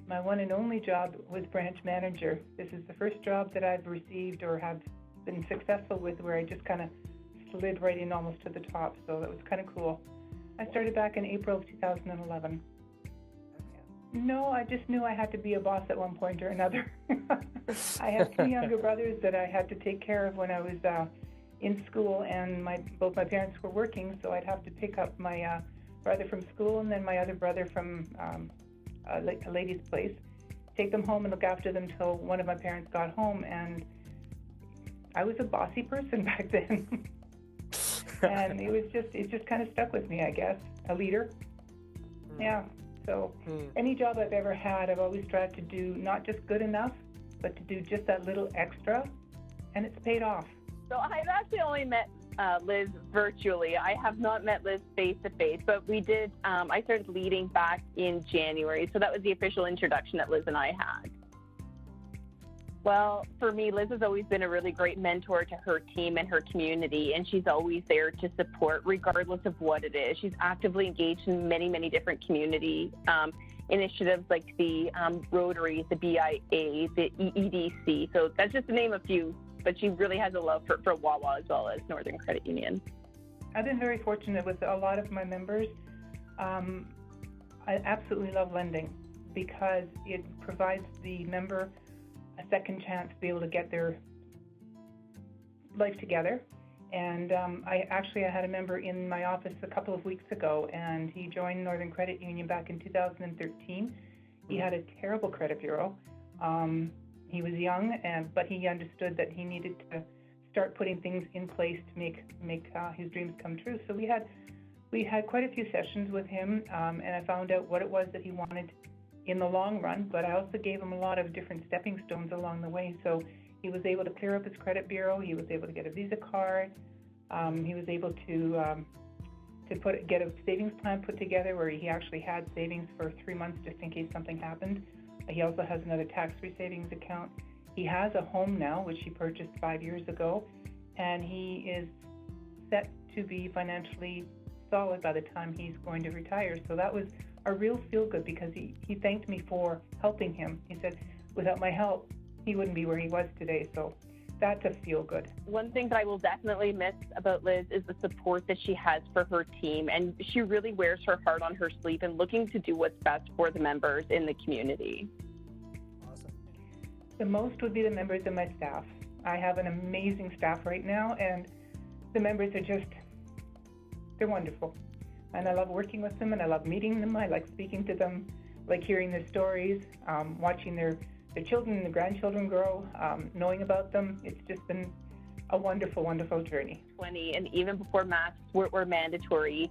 My one and only job was branch manager. This is the first job that I've received or have been successful with where I just kind of slid right in almost to the top, so that was kind of cool. I started back in April of 2011. No, I just knew I had to be a boss at one point or another. I have two younger brothers that I had to take care of when I was in school, and both my parents were working, so I'd have to pick up my brother from school and then my other brother from a lady's place, take them home and look after them till one of my parents got home. And I was a bossy person back then. And it just kind of stuck with me, I guess. A leader. Yeah. So any job I've ever had, I've always tried to do not just good enough, but to do just that little extra, and it's paid off. So I've actually only met Liz virtually. I have not met Liz face-to-face, but we did, I started leading back in January, so that was the official introduction that Liz and I had. Well, for me, Liz has always been a really great mentor to her team and her community, and she's always there to support regardless of what it is. She's actively engaged in many, many different community initiatives like the Rotary, the BIA, the EEDC. So that's just to name a few, but she really has a love for Wawa as well as Northern Credit Union. I've been very fortunate with a lot of my members. I absolutely love lending because it provides the member a second chance to be able to get their life together. And I had a member in my office a couple of weeks ago, and he joined Northern Credit Union back in 2013. He had a terrible credit bureau. He was young, but he understood that he needed to start putting things in place to make his dreams come true. So we had quite a few sessions with him, and I found out what it was that he wanted in the long run, but I also gave him a lot of different stepping stones along the way. So he was able to clear up his credit bureau. He was able to get a Visa card. He was able to get a savings plan put together where he actually had savings for 3 months just in case something happened. He also has another tax-free savings account. He has a home now, which he purchased 5 years ago, and he is set to be financially solid by the time he's going to retire. So that was a real feel-good because he thanked me for helping him. He said, without my help, he wouldn't be where he was today. So that's a feel-good. One thing that I will definitely miss about Liz is the support that she has for her team, and she really wears her heart on her sleeve and looking to do what's best for the members in the community. Awesome. The most would be the members of my staff. I have an amazing staff right now, and the members are they're wonderful. And I love working with them, and I love meeting them. I like speaking to them, like hearing their stories, watching their children and their grandchildren grow, knowing about them. It's just been a wonderful, wonderful journey. And even before masks were mandatory,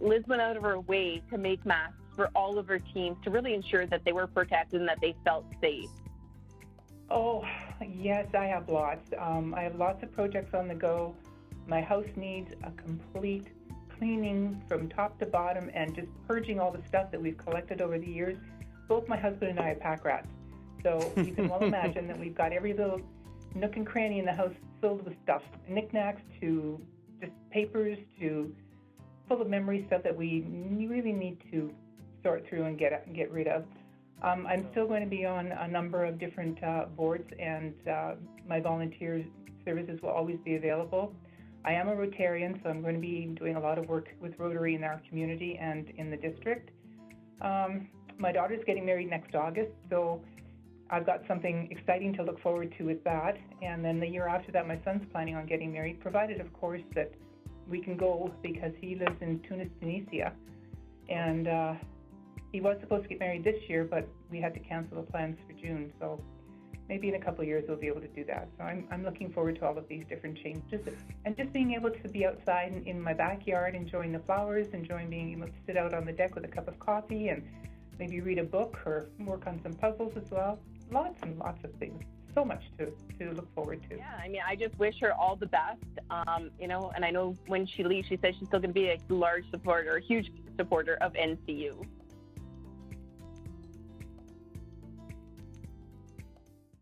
Liz went out of her way to make masks for all of her teams to really ensure that they were protected and that they felt safe. Oh, yes, I have lots. I have lots of projects on the go. My house needs a complete cleaning from top to bottom and just purging all the stuff that we've collected over the years. Both my husband and I are pack rats. So you can well imagine that we've got every little nook and cranny in the house filled with stuff, knickknacks to just papers to full of memory stuff that we really need to sort through and get rid of. I'm still going to be on a number of different boards, and my volunteer services will always be available. I am a Rotarian, so I'm going to be doing a lot of work with Rotary in our community and in the district. My daughter's getting married next August, so I've got something exciting to look forward to with that. And then the year after that, my son's planning on getting married, provided, of course, that we can go because he lives in Tunis, Tunisia. And he was supposed to get married this year, but we had to cancel the plans for June. So maybe in a couple of years we'll be able to do that. So I'm looking forward to all of these different changes. And just being able to be outside in my backyard, enjoying the flowers, enjoying being able to sit out on the deck with a cup of coffee and maybe read a book or work on some puzzles as well. Lots and lots of things. So much to look forward to. Yeah, I mean, I just wish her all the best, and I know when she leaves, she says she's still going to be a large supporter, a huge supporter of NCU.